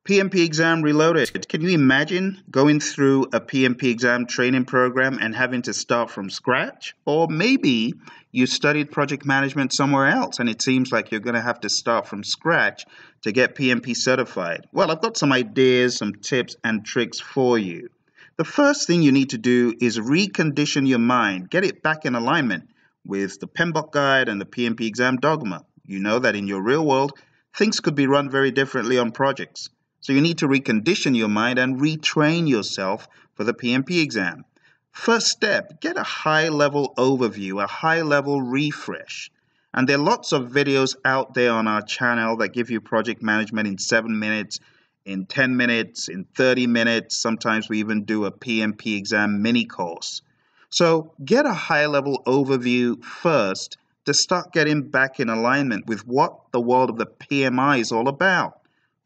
PMP exam reloaded. Can you imagine going through a PMP exam training program and having to start from scratch? Or maybe you studied project management somewhere else and it seems like you're going to have to start from scratch to get PMP certified. Well, I've got some ideas, some tips and tricks for you. The first thing you need to do is recondition your mind, get it back in alignment with the PMBOK guide and the PMP exam dogma. You know that in your real world, things could be run very differently on projects. So you need to recondition your mind and retrain yourself for the PMP exam. First step, get a high-level overview, a high-level refresh. And there are lots of videos out there on our channel that give you project management in 7 minutes, in 10 minutes, in 30 minutes. Sometimes we even do a PMP exam mini course. So get a high-level overview first to start getting back in alignment with what the world of the PMI is all about.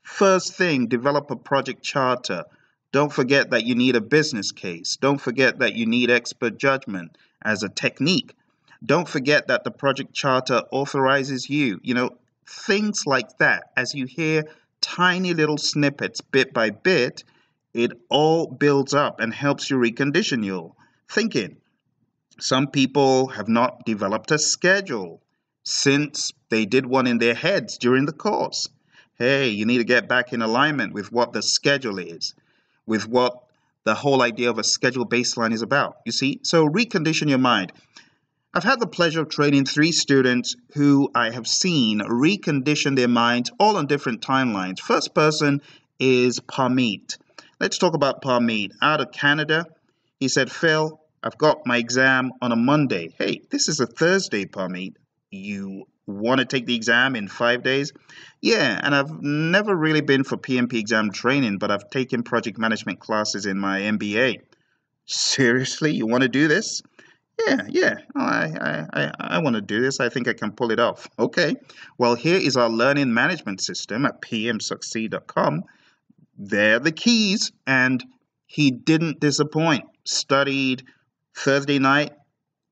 First thing, develop a project charter. Don't forget that you need a business case. Don't forget that you need expert judgment as a technique. Don't forget that the project charter authorizes you. Things like that. As you hear tiny little snippets bit by bit, it all builds up and helps you recondition your thinking. Some people have not developed a schedule since they did one in their heads during the course. Hey, you need to get back in alignment with what the schedule is, with what the whole idea of a schedule baseline is about. You see, so recondition your mind. I've had the pleasure of training 3 students who I have seen recondition their minds all on different timelines. First person is Parmeet. Let's talk about Parmeet. Out of Canada, he said, Phil, I've got my exam on a Monday. Hey, this is a Thursday, Parmeet. You want to take the exam in 5 days? Yeah, and I've never really been for PMP exam training, but I've taken project management classes in my MBA. Seriously, you want to do this? Yeah, I want to do this. I think I can pull it off. Okay, well, here is our learning management system at pmsucceed.com. They're the keys, and he didn't disappoint. Studied Thursday night,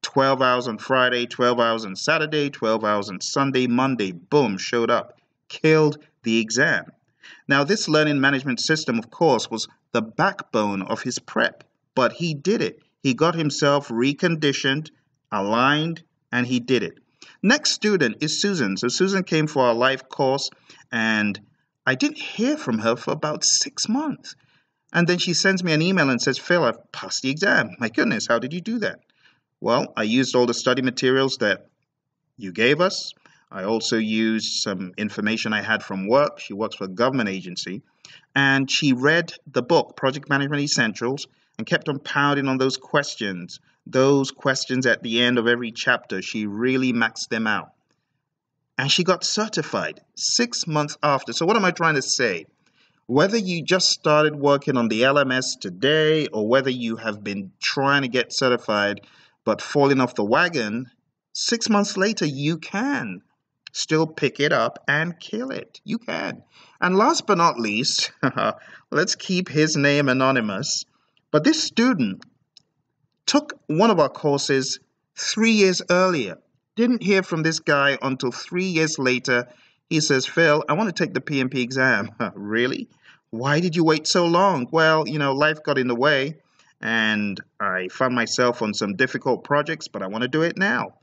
12 hours on Friday, 12 hours on Saturday, 12 hours on Sunday, Monday, boom, showed up, killed the exam. Now, this learning management system, of course, was the backbone of his prep, but he did it. He got himself reconditioned, aligned, and he did it. Next student is Susan. So Susan came for our live course, and I didn't hear from her for about 6 months. And then she sends me an email and says, Phil, I've passed the exam. My goodness, how did you do that? Well, I used all the study materials that you gave us. I also used some information I had from work. She works for a government agency. And she read the book, Project Management Essentials, and kept on pounding on those questions. Those questions at the end of every chapter, she really maxed them out. And she got certified 6 months after. So what am I trying to say? Whether you just started working on the LMS today or whether you have been trying to get certified but falling off the wagon, 6 months later, you can still pick it up and kill it. You can. And last but not least, let's keep his name anonymous, but this student took one of our courses 3 years earlier. Didn't hear from this guy until 3 years later. He says, Phil, I want to take the PMP exam. Really? Why did you wait so long? Well, life got in the way. And I found myself on some difficult projects, but I want to do it now.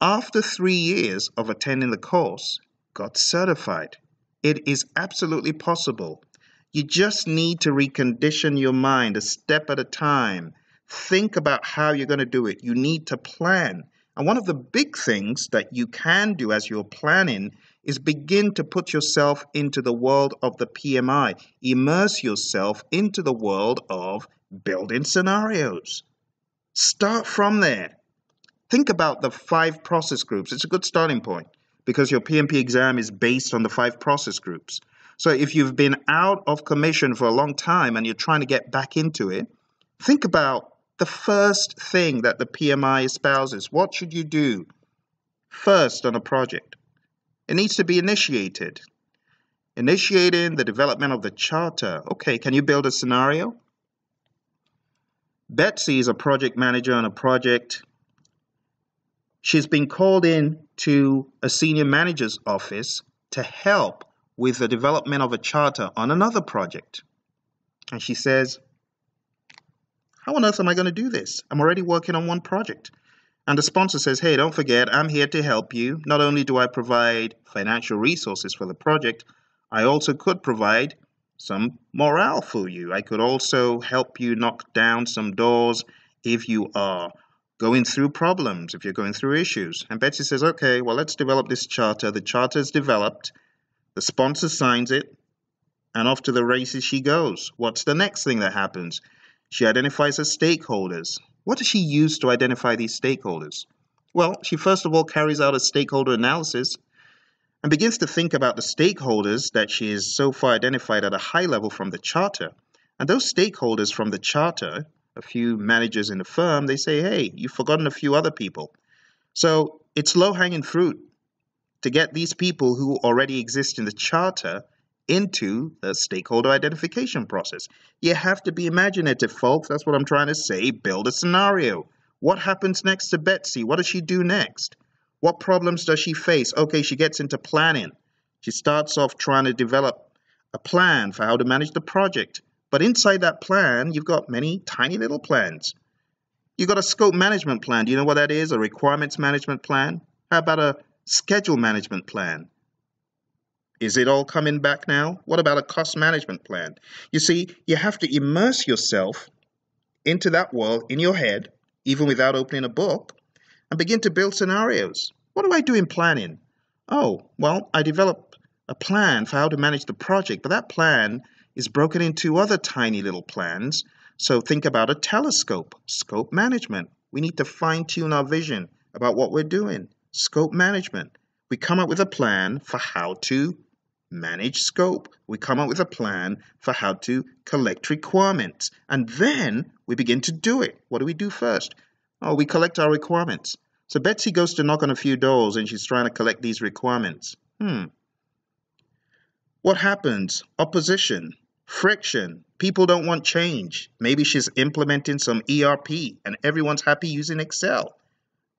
After 3 years of attending the course, got certified. It is absolutely possible. You just need to recondition your mind a step at a time. Think about how you're going to do it. You need to plan. And one of the big things that you can do as you're planning is begin to put yourself into the world of the PMI. Immerse yourself into the world of building scenarios. Start from there. Think about the 5 process groups. It's a good starting point because your PMP exam is based on the 5 process groups. So if you've been out of commission for a long time and you're trying to get back into it, think about the first thing that the PMI espouses. What should you do first on a project? It needs to be initiated. Initiating the development of the charter. Okay, can you build a scenario? Betsy is a project manager on a project. She's been called in to a senior manager's office to help with the development of a charter on another project. And she says, how on earth am I going to do this? I'm already working on one project. And the sponsor says, hey, don't forget, I'm here to help you. Not only do I provide financial resources for the project, I also could provide some morale for you. I could also help you knock down some doors if you are going through problems, if you're going through issues. And Betsy says, okay, well, let's develop this charter. The charter is developed. The sponsor signs it. And off to the races she goes. What's the next thing that happens? She identifies her stakeholders. What does she use to identify these stakeholders? Well, she first of all carries out a stakeholder analysis and begins to think about the stakeholders that she has so far identified at a high level from the charter. And those stakeholders from the charter, a few managers in the firm, they say, hey, you've forgotten a few other people. So it's low-hanging fruit to get these people who already exist in the charter into the stakeholder identification process. You have to be imaginative, folks. That's what I'm trying to say. Build a scenario. What happens next to Betsy? What does she do next? What problems does she face? Okay, she gets into planning. She starts off trying to develop a plan for how to manage the project. But inside that plan, you've got many tiny little plans. You've got a scope management plan. Do you know what that is? A requirements management plan? How about a schedule management plan? Is it all coming back now? What about a cost management plan? You see, you have to immerse yourself into that world in your head, even without opening a book, and begin to build scenarios. What do I do in planning? Oh, well, I develop a plan for how to manage the project, but that plan is broken into other tiny little plans. So think about a telescope, scope management. We need to fine-tune our vision about what we're doing. Scope management. We come up with a plan for how to manage scope. We come up with a plan for how to collect requirements. And then we begin to do it. What do we do first? Oh, we collect our requirements. So Betsy goes to knock on a few doors and she's trying to collect these requirements. What happens? Opposition, friction. People don't want change. Maybe she's implementing some ERP and everyone's happy using Excel.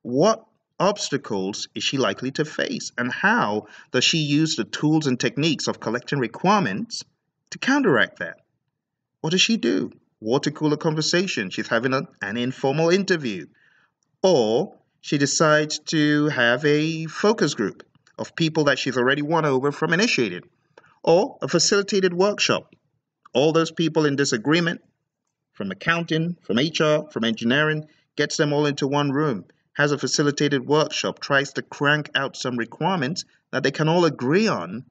What obstacles is she likely to face, and how does she use the tools and techniques of collecting requirements to counteract that? What does she do? Water cooler conversation. She's having an informal interview. Or she decides to have a focus group of people that she's already won over from initiated. Or a facilitated workshop. All those people in disagreement, from accounting, from HR, from engineering, gets them all into one room, has a facilitated workshop, tries to crank out some requirements that they can all agree on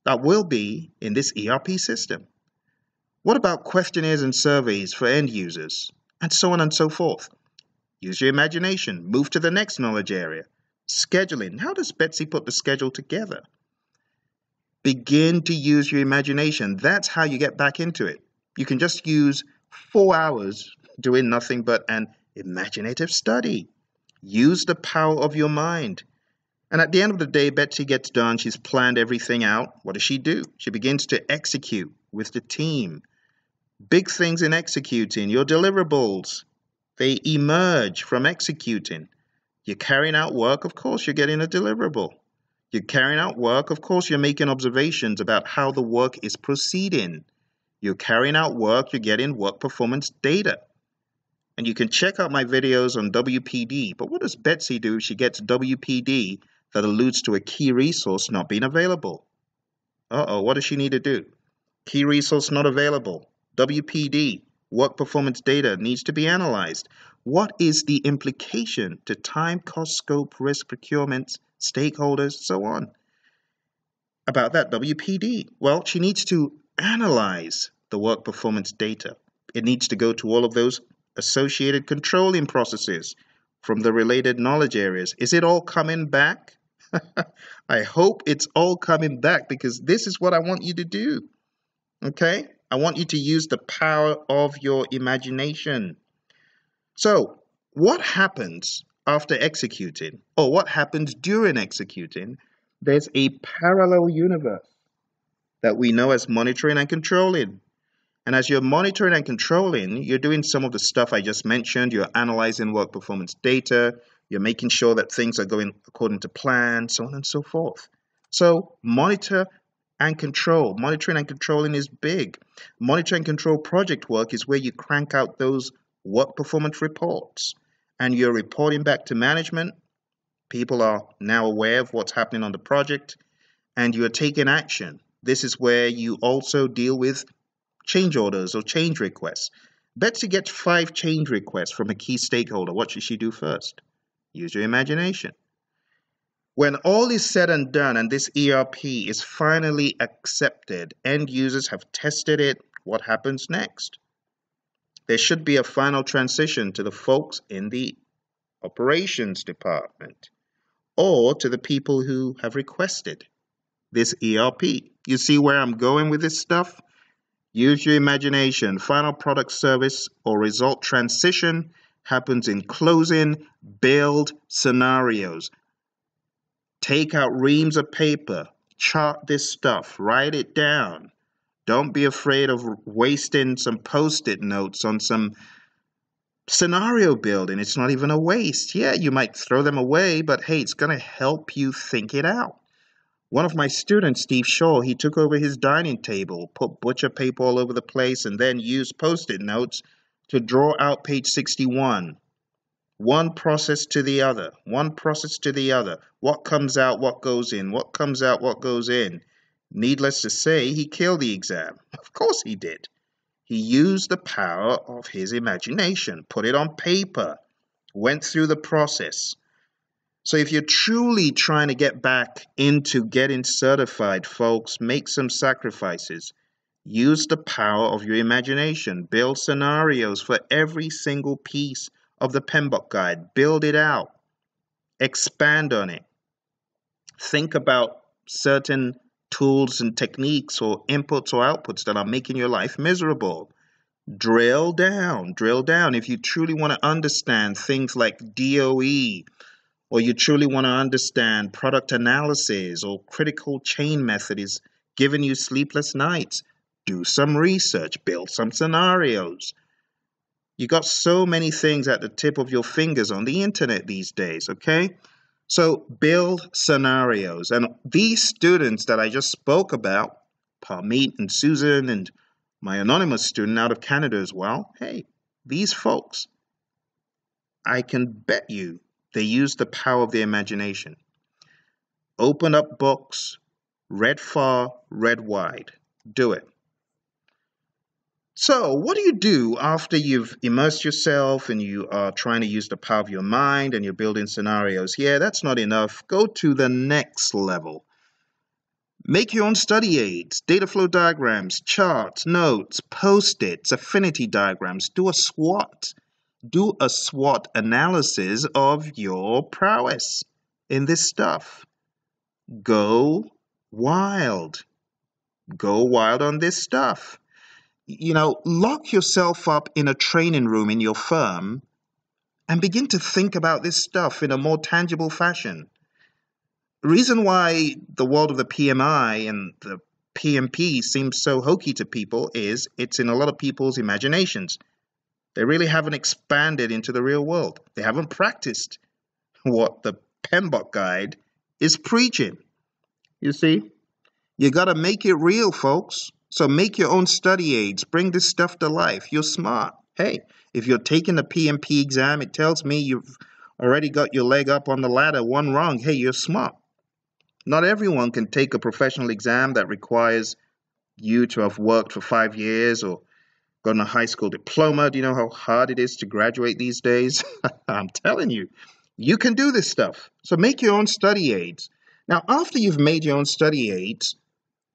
that will be in this ERP system. What about questionnaires and surveys for end users? And so on and so forth. Use your imagination. Move to the next knowledge area. Scheduling. How does Betsy put the schedule together? Begin to use your imagination. That's how you get back into it. You can just use 4 hours doing nothing but an imaginative study. Use the power of your mind. And at the end of the day, Betsy gets done. She's planned everything out. What does she do? She begins to execute with the team. Big things in executing. Your deliverables, they emerge from executing. You're carrying out work, of course, you're getting a deliverable. You're carrying out work, of course, you're making observations about how the work is proceeding. You're carrying out work, you're getting work performance data. And you can check out my videos on WPD. But what does Betsy do if she gets WPD that alludes to a key resource not being available? What does she need to do? Key resource not available. WPD, work performance data, needs to be analyzed. What is the implication to time, cost, scope, risk, procurements, stakeholders, so on? About that WPD, well, she needs to analyze the work performance data. It needs to go to all of those associated controlling processes from the related knowledge areas. Is it all coming back? I hope it's all coming back, because this is what I want you to do. Okay? I want you to use the power of your imagination. So, what happens after executing, or what happens during executing? There's a parallel universe that we know as monitoring and controlling. And as you're monitoring and controlling, you're doing some of the stuff I just mentioned. You're analyzing work performance data. You're making sure that things are going according to plan, so on and so forth. So monitor and control. Monitoring and controlling is big. Monitor and control project work is where you crank out those work performance reports and you're reporting back to management. People are now aware of what's happening on the project and you're taking action. This is where you also deal with change orders or change requests. Betsy gets 5 change requests from a key stakeholder. What should she do first? Use your imagination. When all is said and done and this ERP is finally accepted, end users have tested it, what happens next? There should be a final transition to the folks in the operations department or to the people who have requested this ERP. You see where I'm going with this stuff? Use your imagination. Final product, service, or result transition happens in closing, build scenarios. Take out reams of paper, chart this stuff, write it down. Don't be afraid of wasting some post-it notes on some scenario building. It's not even a waste. Yeah, you might throw them away, but hey, it's going to help you think it out. One of my students, Steve Shaw, he took over his dining table, put butcher paper all over the place, and then used post-it notes to draw out page 61. One process to the other, one process to the other. What comes out, what goes in, what comes out, what goes in. Needless to say, he killed the exam. Of course he did. He used the power of his imagination, put it on paper, went through the process. So if you're truly trying to get back into getting certified, folks, make some sacrifices. Use the power of your imagination. Build scenarios for every single piece of the PMBOK guide. Build it out. Expand on it. Think about certain tools and techniques or inputs or outputs that are making your life miserable. Drill down. Drill down. If you truly want to understand things like DOE, or you truly want to understand product analysis or critical chain method is giving you sleepless nights, do some research, build some scenarios. You got so many things at the tip of your fingers on the internet these days, okay? So build scenarios. And these students that I just spoke about, Parmeet and Susan and my anonymous student out of Canada as well, hey, these folks, I can bet you they use the power of their imagination. Open up books, read far, read wide. Do it. So, what do you do after you've immersed yourself and you are trying to use the power of your mind and you're building scenarios? Yeah, that's not enough. Go to the next level. Make your own study aids, data flow diagrams, charts, notes, post-its, affinity diagrams. Do a SWOT. Do a SWOT analysis of your prowess in this stuff. Go wild. Go wild on this stuff. Lock yourself up in a training room in your firm and begin to think about this stuff in a more tangible fashion. The reason why the world of the PMI and the PMP seems so hokey to people is it's in a lot of people's imaginations. They really haven't expanded into the real world. They haven't practiced what the PMBOK guide is preaching. You see? You got to make it real, folks. So make your own study aids. Bring this stuff to life. You're smart. Hey, if you're taking the PMP exam, it tells me you've already got your leg up on the ladder. One wrong. Hey, you're smart. Not everyone can take a professional exam that requires you to have worked for 5 years or gotten a high school diploma. Do you know how hard it is to graduate these days? I'm telling you, you can do this stuff. So make your own study aids. Now, after you've made your own study aids,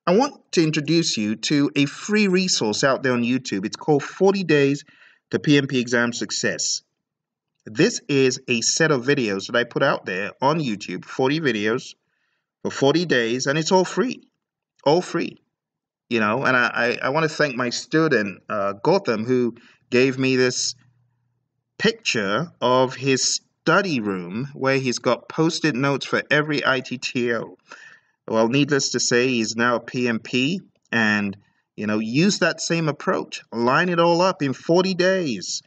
I want to introduce you to a free resource out there on YouTube. It's called 40 Days to PMP Exam Success. This is a set of videos that I put out there on YouTube, 40 videos for 40 days, and it's all free. All free. And I want to thank my student, Gautam, who gave me this picture of his study room where he's got post-it notes for every ITTO. Well, needless to say, he's now a PMP, and, use that same approach. Line it all up in 40 days.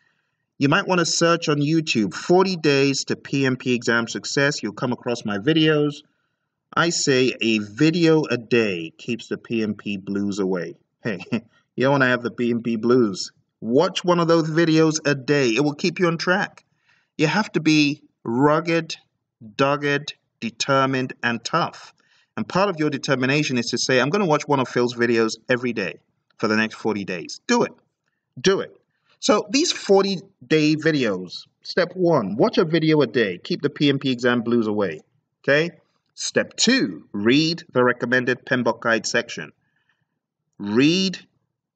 You might want to search on YouTube, 40 Days to PMP Exam Success. You'll come across my videos. I say a video a day keeps the PMP blues away. Hey, you don't want to have the PMP blues. Watch one of those videos a day. It will keep you on track. You have to be rugged, dogged, determined, and tough. And part of your determination is to say, I'm going to watch one of Phil's videos every day for the next 40 days. Do it. Do it. So these 40-day videos, step 1, watch a video a day. Keep the PMP exam blues away. Okay? Step 2, read the recommended PMBOK guide section. Read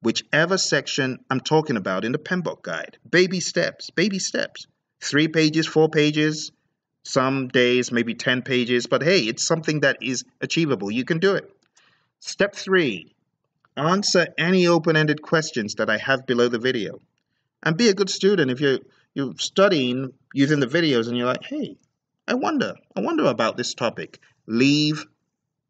whichever section I'm talking about in the PMBOK guide. Baby steps, baby steps. 3 pages, 4 pages, some days maybe 10 pages, but hey, it's something that is achievable. You can do it. Step 3, answer any open-ended questions that I have below the video. And be a good student. If you're studying using the videos and you're like, hey, I wonder about this topic, leave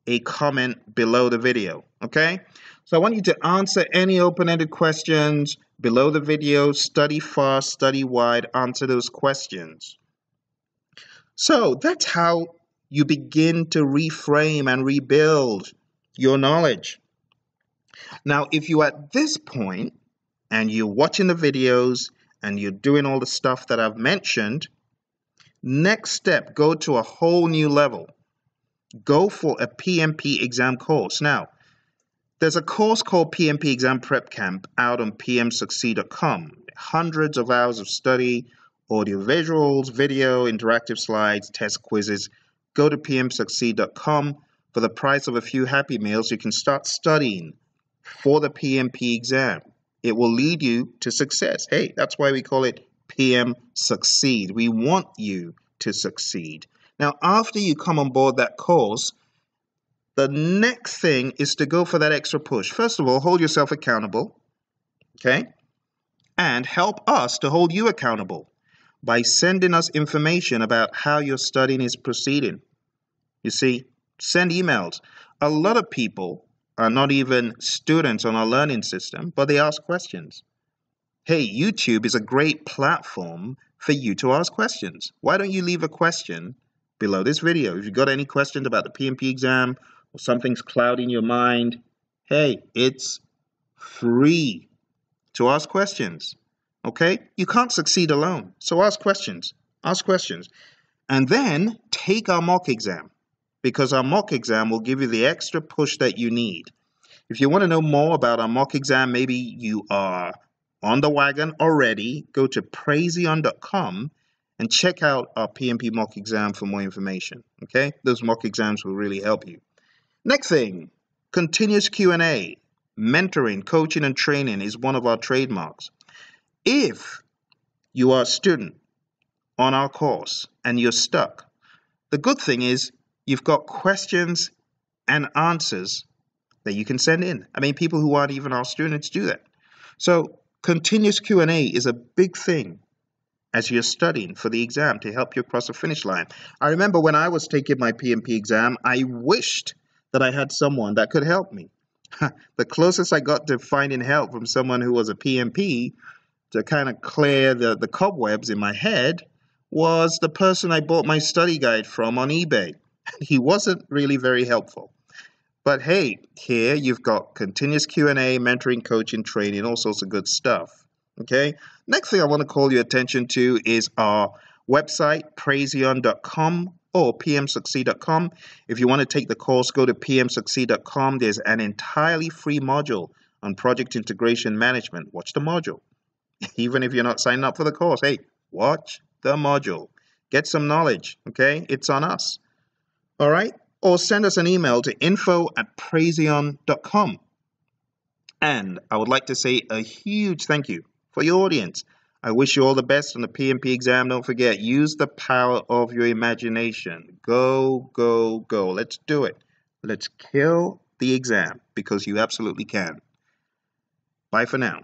a comment below the video, okay? So I want you to answer any open-ended questions below the video, study fast, study wide, answer those questions. So that's how you begin to reframe and rebuild your knowledge. Now, if you're at this point and you're watching the videos and you're doing all the stuff that I've mentioned, next step, go to a whole new level. Go for a PMP exam course. Now, there's a course called PMP Exam Prep Camp out on PMSucceed.com. Hundreds of hours of study, audio visuals, video, interactive slides, test quizzes. Go to PMSucceed.com. For the price of a few Happy Meals, you can start studying for the PMP exam. It will lead you to success. Hey, that's why we call it PM Succeed. We want you to succeed. Now, after you come on board that course, the next thing is to go for that extra push. First of all, hold yourself accountable, okay? And help us to hold you accountable by sending us information about how your studying is proceeding. You see, send emails. A lot of people are not even students on our learning system, but they ask questions. Hey, YouTube is a great platform for you to ask questions. Why don't you leave a question below this video? If you've got any questions about the PMP exam or something's clouding your mind, hey, it's free to ask questions. Okay? You can't succeed alone. So ask questions. Ask questions. And then take our mock exam, because our mock exam will give you the extra push that you need. If you want to know more about our mock exam, maybe you are on the wagon already, go to Praizion.com and check out our PMP mock exam for more information. Okay? Those mock exams will really help you. Next thing, continuous Q&A. Mentoring, coaching, and training is one of our trademarks. If you are a student on our course and you're stuck, the good thing is you've got questions and answers that you can send in. I mean, people who aren't even our students do that. So continuous Q&A is a big thing as you're studying for the exam to help you across the finish line. I remember when I was taking my PMP exam, I wished that I had someone that could help me. The closest I got to finding help from someone who was a PMP to kind of clear the cobwebs in my head was the person I bought my study guide from on eBay. He wasn't really very helpful. But hey, here you've got continuous Q&A, mentoring, coaching, training, all sorts of good stuff. Okay? Next thing I want to call your attention to is our website, Praizion.com or PMSucceed.com. If you want to take the course, go to PMSucceed.com. There's an entirely free module on project integration management. Watch the module. Even if you're not signing up for the course, hey, watch the module. Get some knowledge, okay? It's on us. All right? Or send us an email to info@Praizion.com. And I would like to say a huge thank you for your audience. I wish you all the best on the PMP exam. Don't forget, use the power of your imagination. Go, go, go. Let's do it. Let's kill the exam because you absolutely can. Bye for now.